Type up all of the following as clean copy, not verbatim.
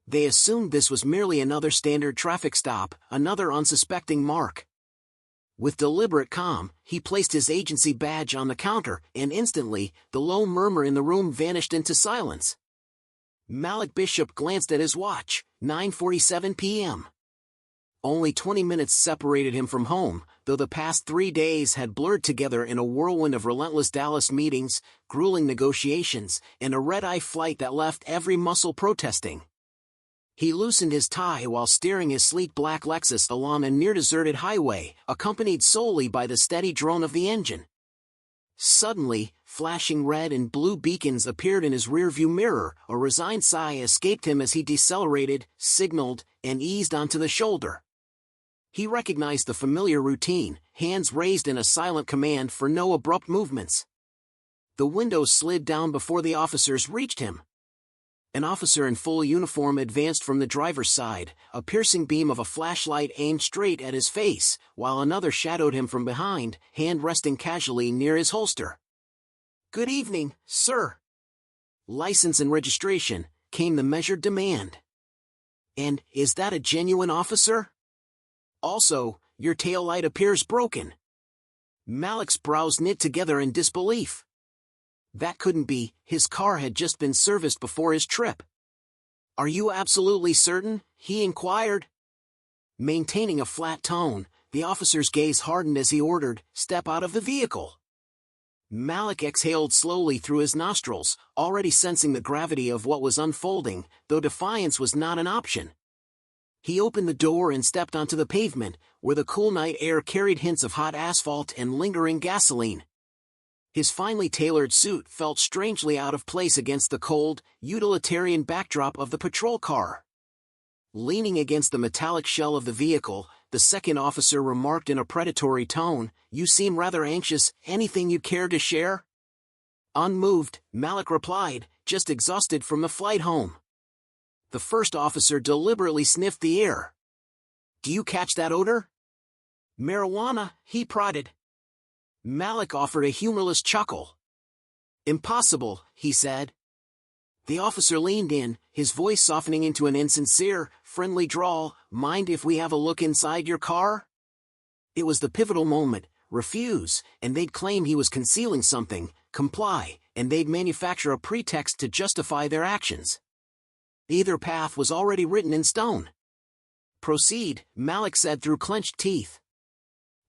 They assumed this was merely another standard traffic stop, another unsuspecting mark. With deliberate calm, he placed his agency badge on the counter, and instantly, the low murmur in the room vanished into silence. Malik Bishop glanced at his watch, 9:47 p.m. Only 20 minutes separated him from home, though the past 3 days had blurred together in a whirlwind of relentless Dallas meetings, grueling negotiations, and a red-eye flight that left every muscle protesting. He loosened his tie while steering his sleek black Lexus along a near-deserted highway, accompanied solely by the steady drone of the engine. Suddenly, flashing red and blue beacons appeared in his rearview mirror. A resigned sigh escaped him as he decelerated, signaled, and eased onto the shoulder. He recognized the familiar routine, hands raised in a silent command for no abrupt movements. The windows slid down before the officers reached him. An officer in full uniform advanced from the driver's side, a piercing beam of a flashlight aimed straight at his face, while another shadowed him from behind, hand resting casually near his holster. "Good evening, sir." "License and registration," came the measured demand. "And is that a genuine officer? Also, your taillight appears broken." Malik's brows knit together in disbelief. That couldn't be, his car had just been serviced before his trip. "Are you absolutely certain?" he inquired. Maintaining a flat tone, the officer's gaze hardened as he ordered, "Step out of the vehicle." Malik exhaled slowly through his nostrils, already sensing the gravity of what was unfolding, though defiance was not an option. He opened the door and stepped onto the pavement, where the cool night air carried hints of hot asphalt and lingering gasoline. His finely tailored suit felt strangely out of place against the cold, utilitarian backdrop of the patrol car. Leaning against the metallic shell of the vehicle, the second officer remarked in a predatory tone, "You seem rather anxious. Anything you'd care to share?" Unmoved, Malik replied, "Just exhausted from the flight home." The first officer deliberately sniffed the air. "Do you catch that odor?" "Marijuana," he prodded. Malik offered a humorless chuckle. "Impossible," he said. The officer leaned in, his voice softening into an insincere, friendly drawl, "Mind if we have a look inside your car?" It was the pivotal moment. Refuse, and they'd claim he was concealing something; comply, and they'd manufacture a pretext to justify their actions. Either path was already written in stone. "Proceed," Malik said through clenched teeth.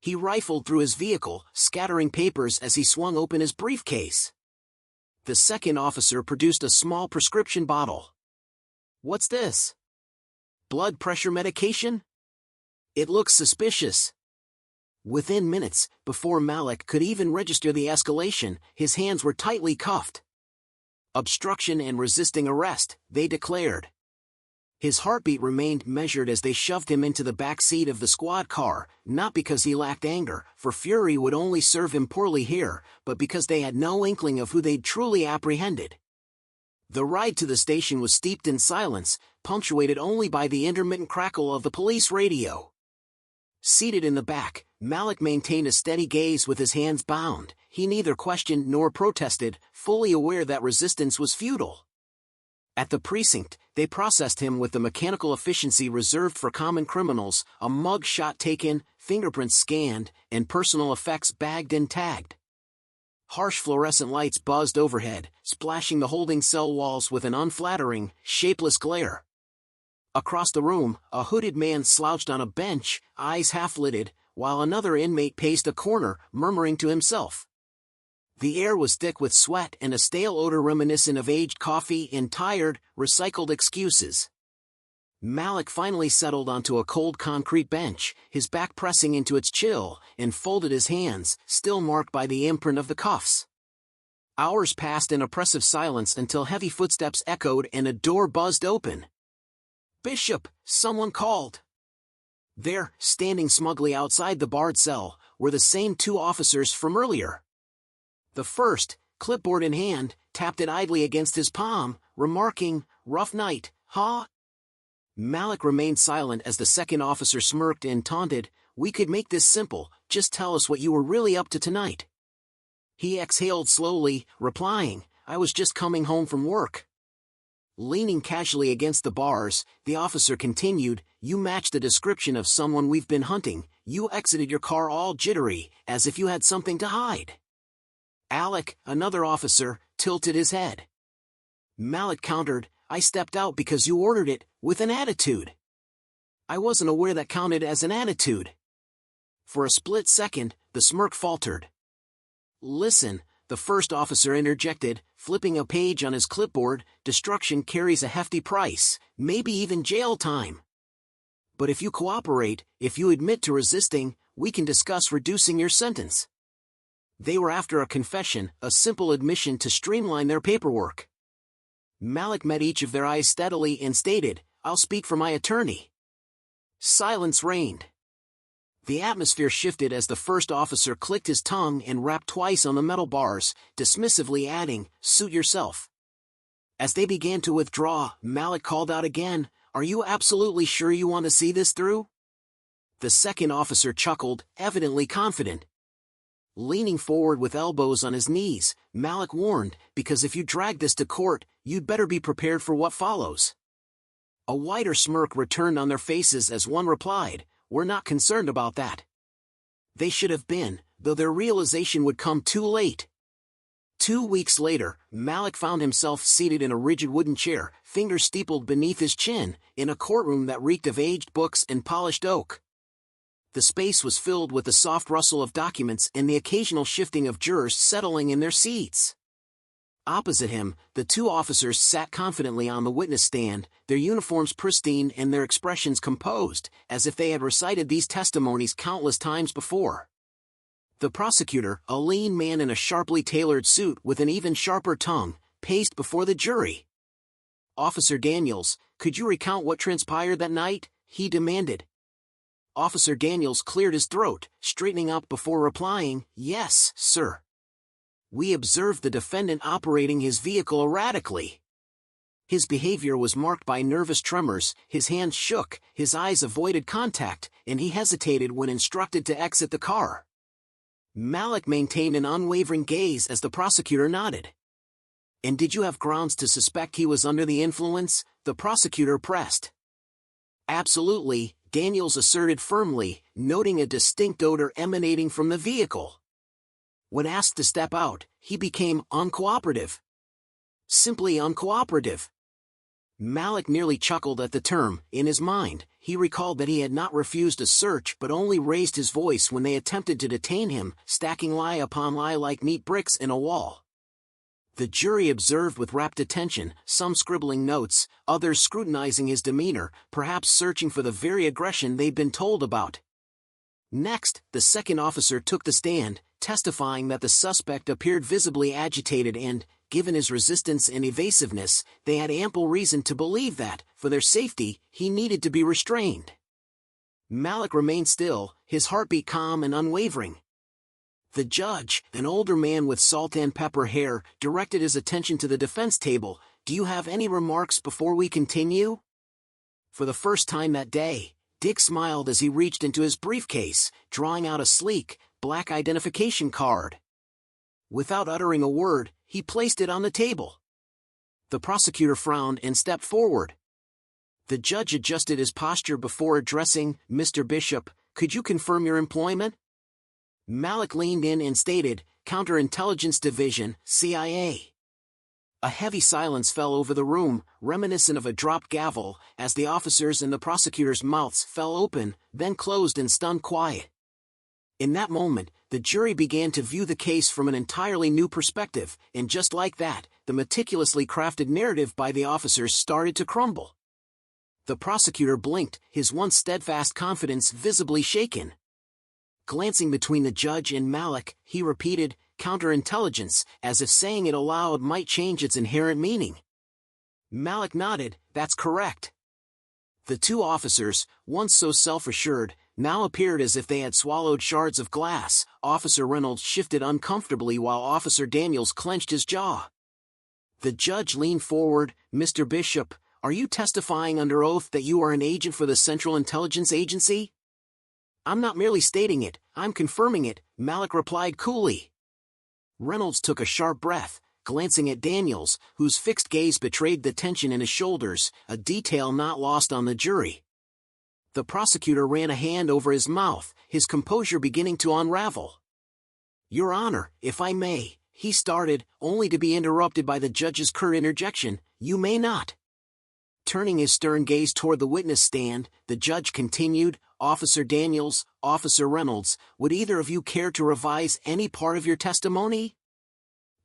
He rifled through his vehicle, scattering papers as he swung open his briefcase. The second officer produced a small prescription bottle. "What's this? Blood pressure medication? It looks suspicious." Within minutes, before Malik could even register the escalation, his hands were tightly cuffed. "Obstruction and resisting arrest," they declared. His heartbeat remained measured as they shoved him into the back seat of the squad car, not because he lacked anger, for fury would only serve him poorly here, but because they had no inkling of who they'd truly apprehended. The ride to the station was steeped in silence, punctuated only by the intermittent crackle of the police radio. Seated in the back, Malik maintained a steady gaze with his hands bound. He neither questioned nor protested, fully aware that resistance was futile. At the precinct, they processed him with the mechanical efficiency reserved for common criminals, a mug shot taken, fingerprints scanned, and personal effects bagged and tagged. Harsh fluorescent lights buzzed overhead, splashing the holding cell walls with an unflattering, shapeless glare. Across the room, a hooded man slouched on a bench, eyes half-lidded, while another inmate paced a corner, murmuring to himself. The air was thick with sweat and a stale odor reminiscent of aged coffee and tired, recycled excuses. Malik finally settled onto a cold concrete bench, his back pressing into its chill, and folded his hands, still marked by the imprint of the cuffs. Hours passed in oppressive silence until heavy footsteps echoed and a door buzzed open. "Bishop," someone called. There, standing smugly outside the barred cell, were the same two officers from earlier. The first, clipboard in hand, tapped it idly against his palm, remarking, "Rough night, huh?" Malik remained silent as the second officer smirked and taunted, "We could make this simple, just tell us what you were really up to tonight." He exhaled slowly, replying, "I was just coming home from work." Leaning casually against the bars, the officer continued, "You match the description of someone we've been hunting. You exited your car all jittery, as if you had something to hide." Alec, another officer, tilted his head. Malik countered, "I stepped out because you ordered it, with an attitude." "I wasn't aware that counted as an attitude." For a split second, the smirk faltered. "Listen," the first officer interjected, flipping a page on his clipboard, "destruction carries a hefty price, maybe even jail time. But if you cooperate, if you admit to resisting, we can discuss reducing your sentence." They were after a confession, a simple admission to streamline their paperwork. Malik met each of their eyes steadily and stated, "I'll speak for my attorney." Silence reigned. The atmosphere shifted as the first officer clicked his tongue and rapped twice on the metal bars, dismissively adding, "Suit yourself." As they began to withdraw, Malik called out again, "Are you absolutely sure you want to see this through?" The second officer chuckled, evidently confident. Leaning forward with elbows on his knees, Malik warned, "Because if you drag this to court, you'd better be prepared for what follows." A wider smirk returned on their faces as one replied, "We're not concerned about that." They should have been, though their realization would come too late. 2 weeks later, Malik found himself seated in a rigid wooden chair, fingers steepled beneath his chin, in a courtroom that reeked of aged books and polished oak. The space was filled with the soft rustle of documents and the occasional shifting of jurors settling in their seats. Opposite him, the two officers sat confidently on the witness stand, their uniforms pristine and their expressions composed, as if they had recited these testimonies countless times before. The prosecutor, a lean man in a sharply tailored suit with an even sharper tongue, paced before the jury. "Officer Daniels, could you recount what transpired that night?" he demanded. Officer Daniels cleared his throat, straightening up before replying, "Yes, sir. We observed the defendant operating his vehicle erratically. His behavior was marked by nervous tremors, his hands shook, his eyes avoided contact, and he hesitated when instructed to exit the car." Malik maintained an unwavering gaze as the prosecutor nodded. "And did you have grounds to suspect he was under the influence?" the prosecutor pressed. "Absolutely," Daniels asserted firmly, noting a distinct odor emanating from the vehicle. When asked to step out, he became uncooperative. Simply uncooperative. Malik nearly chuckled at the term. In his mind, he recalled that he had not refused a search but only raised his voice when they attempted to detain him, stacking lie upon lie like neat bricks in a wall. The jury observed with rapt attention, some scribbling notes, others scrutinizing his demeanor, perhaps searching for the very aggression they'd been told about. Next, the second officer took the stand, testifying that the suspect appeared visibly agitated and, given his resistance and evasiveness, they had ample reason to believe that, for their safety, he needed to be restrained. Malik remained still, his heartbeat calm and unwavering. The judge, an older man with salt and pepper hair, directed his attention to the defense table. "Do you have any remarks before we continue?" For the first time that day, Dick smiled as he reached into his briefcase, drawing out a sleek, black identification card. Without uttering a word, he placed it on the table. The prosecutor frowned and stepped forward. The judge adjusted his posture before addressing, "Mr. Bishop, could you confirm your employment?" Malik leaned in and stated, "Counterintelligence Division, CIA." A heavy silence fell over the room, reminiscent of a dropped gavel, as the officers and the prosecutor's mouths fell open, then closed in stunned quiet. In that moment, the jury began to view the case from an entirely new perspective, and just like that, the meticulously crafted narrative by the officers started to crumble. The prosecutor blinked, his once steadfast confidence visibly shaken. Glancing between the judge and Malik, he repeated, "Counterintelligence," as if saying it aloud might change its inherent meaning. Malik nodded, "That's correct." The two officers, once so self-assured, now appeared as if they had swallowed shards of glass. Officer Reynolds shifted uncomfortably while Officer Daniels clenched his jaw. The judge leaned forward, "Mr. Bishop, are you testifying under oath that you are an agent for the Central Intelligence Agency?" "I'm not merely stating it, I'm confirming it," Malik replied coolly. Reynolds took a sharp breath, glancing at Daniels, whose fixed gaze betrayed the tension in his shoulders, a detail not lost on the jury. The prosecutor ran a hand over his mouth, his composure beginning to unravel. "Your Honor, if I may," he started, only to be interrupted by the judge's curt interjection, "You may not." Turning his stern gaze toward the witness stand, the judge continued, "Officer Daniels, Officer Reynolds, would either of you care to revise any part of your testimony?"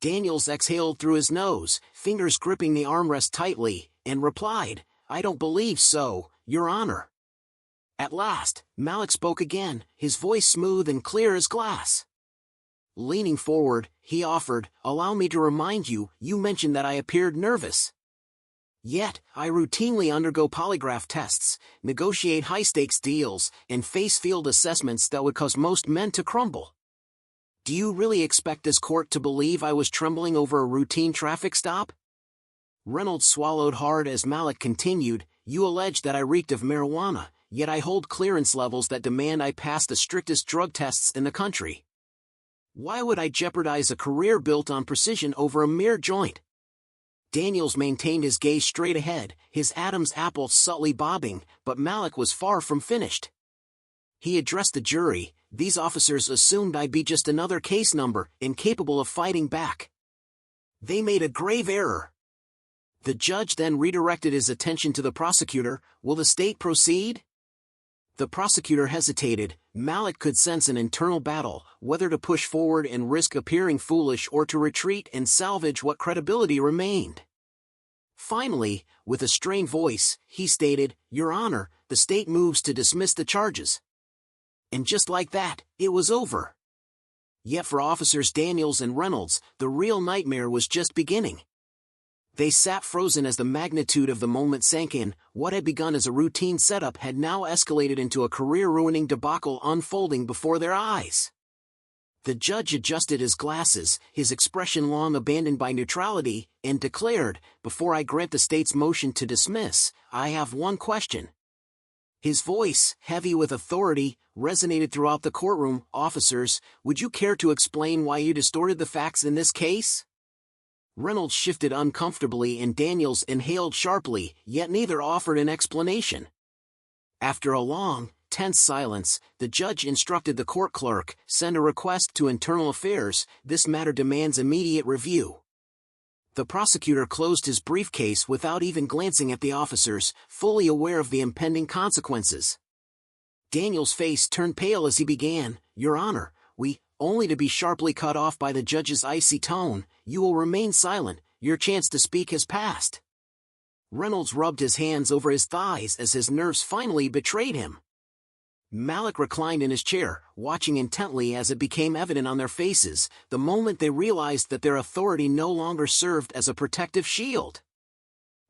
Daniels exhaled through his nose, fingers gripping the armrest tightly, and replied, "I don't believe so, Your Honor." At last, Malik spoke again, his voice smooth and clear as glass. Leaning forward, he offered, "Allow me to remind you, you mentioned that I appeared nervous. Yet, I routinely undergo polygraph tests, negotiate high-stakes deals, and face field assessments that would cause most men to crumble. Do you really expect this court to believe I was trembling over a routine traffic stop?" Reynolds swallowed hard as Malik continued, "You allege that I reeked of marijuana, yet I hold clearance levels that demand I pass the strictest drug tests in the country. Why would I jeopardize a career built on precision over a mere joint?" Daniels maintained his gaze straight ahead, his Adam's apple subtly bobbing, but Malik was far from finished. He addressed the jury, "These officers assumed I'd be just another case number, incapable of fighting back. They made a grave error." The judge then redirected his attention to the prosecutor, "Will the state proceed?" The prosecutor hesitated. Malik could sense an internal battle, whether to push forward and risk appearing foolish or to retreat and salvage what credibility remained. Finally, with a strained voice, he stated, "Your Honor, the state moves to dismiss the charges." And just like that, it was over. Yet for Officers Daniels and Reynolds, the real nightmare was just beginning. They sat frozen as the magnitude of the moment sank in. What had begun as a routine setup had now escalated into a career-ruining debacle unfolding before their eyes. The judge adjusted his glasses, his expression long abandoned by neutrality, and declared, "Before I grant the state's motion to dismiss, I have one question." His voice, heavy with authority, resonated throughout the courtroom. "Officers, would you care to explain why you distorted the facts in this case?" Reynolds shifted uncomfortably and Daniels inhaled sharply, yet neither offered an explanation. After a long, tense silence, the judge instructed the court clerk, "Send a request to Internal Affairs, this matter demands immediate review." The prosecutor closed his briefcase without even glancing at the officers, fully aware of the impending consequences. Daniels' face turned pale as he began, "Your Honor, only to be sharply cut off by the judge's icy tone, "You will remain silent, your chance to speak has passed." Reynolds rubbed his hands over his thighs as his nerves finally betrayed him. Malik reclined in his chair, watching intently as it became evident on their faces, the moment they realized that their authority no longer served as a protective shield.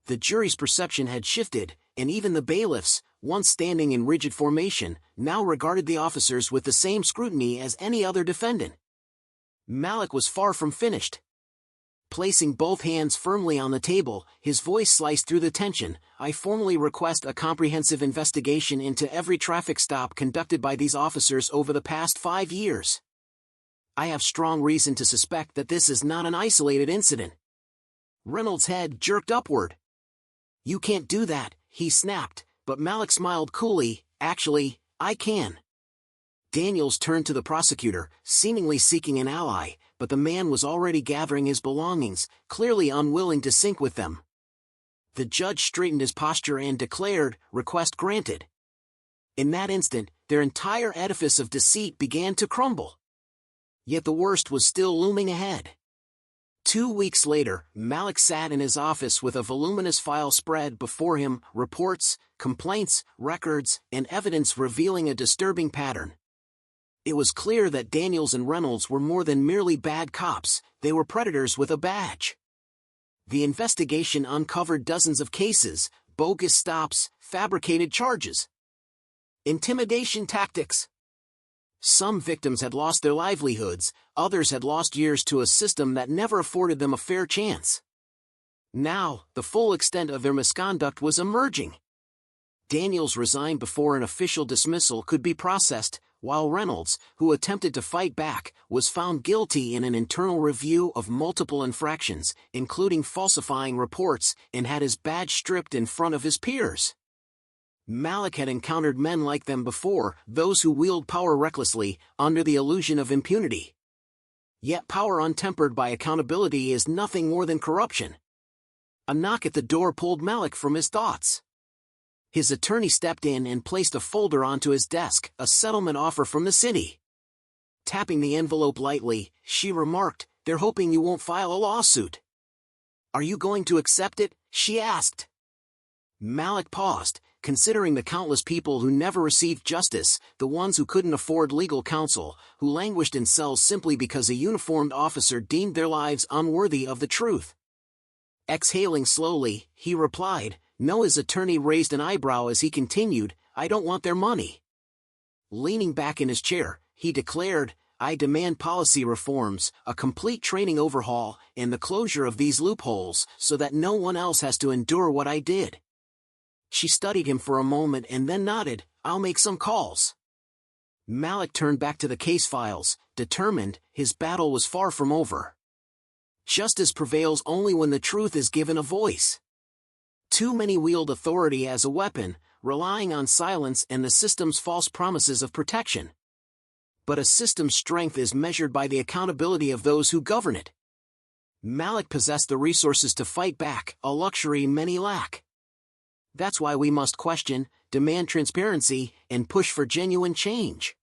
The jury's perception had shifted, and even the bailiffs, once standing in rigid formation, now regarded the officers with the same scrutiny as any other defendant. Malik was far from finished. Placing both hands firmly on the table, his voice sliced through the tension, "I formally request a comprehensive investigation into every traffic stop conducted by these officers over the past 5 years. I have strong reason to suspect that this is not an isolated incident." Reynolds' head jerked upward. "You can't do that," he snapped, but Malik smiled coolly, "Actually, I can." Daniels turned to the prosecutor, seemingly seeking an ally, but the man was already gathering his belongings, clearly unwilling to sync with them. The judge straightened his posture and declared, "Request granted." In that instant, their entire edifice of deceit began to crumble. Yet the worst was still looming ahead. 2 weeks later, Malik sat in his office with a voluminous file spread before him, reports, complaints, records, and evidence revealing a disturbing pattern. It was clear that Daniels and Reynolds were more than merely bad cops, they were predators with a badge. The investigation uncovered dozens of cases, bogus stops, fabricated charges, intimidation tactics. Some victims had lost their livelihoods, others had lost years to a system that never afforded them a fair chance. Now, the full extent of their misconduct was emerging. Daniels resigned before an official dismissal could be processed, while Reynolds, who attempted to fight back, was found guilty in an internal review of multiple infractions, including falsifying reports, and had his badge stripped in front of his peers. Malik had encountered men like them before, those who wield power recklessly, under the illusion of impunity. Yet power untempered by accountability is nothing more than corruption. A knock at the door pulled Malik from his thoughts. His attorney stepped in and placed a folder onto his desk, a settlement offer from the city. Tapping the envelope lightly, she remarked, "They're hoping you won't file a lawsuit." "Are you going to accept it?" she asked. Malik paused, considering the countless people who never received justice, the ones who couldn't afford legal counsel, who languished in cells simply because a uniformed officer deemed their lives unworthy of the truth. Exhaling slowly, he replied, "No." His attorney raised an eyebrow as he continued, "I don't want their money." Leaning back in his chair, he declared, "I demand policy reforms, a complete training overhaul, and the closure of these loopholes, so that no one else has to endure what I did." She studied him for a moment and then nodded, "I'll make some calls." Malik turned back to the case files, determined. His battle was far from over. Justice prevails only when the truth is given a voice. Too many wield authority as a weapon, relying on silence and the system's false promises of protection. But a system's strength is measured by the accountability of those who govern it. Malik possessed the resources to fight back, a luxury many lack. That's why we must question, demand transparency, and push for genuine change.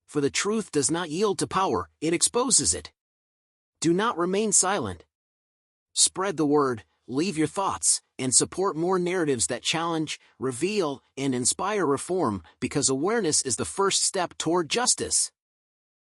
For the truth does not yield to power, it exposes it. Do not remain silent. Spread the word, leave your thoughts, and support more narratives that challenge, reveal, and inspire reform, because awareness is the first step toward justice.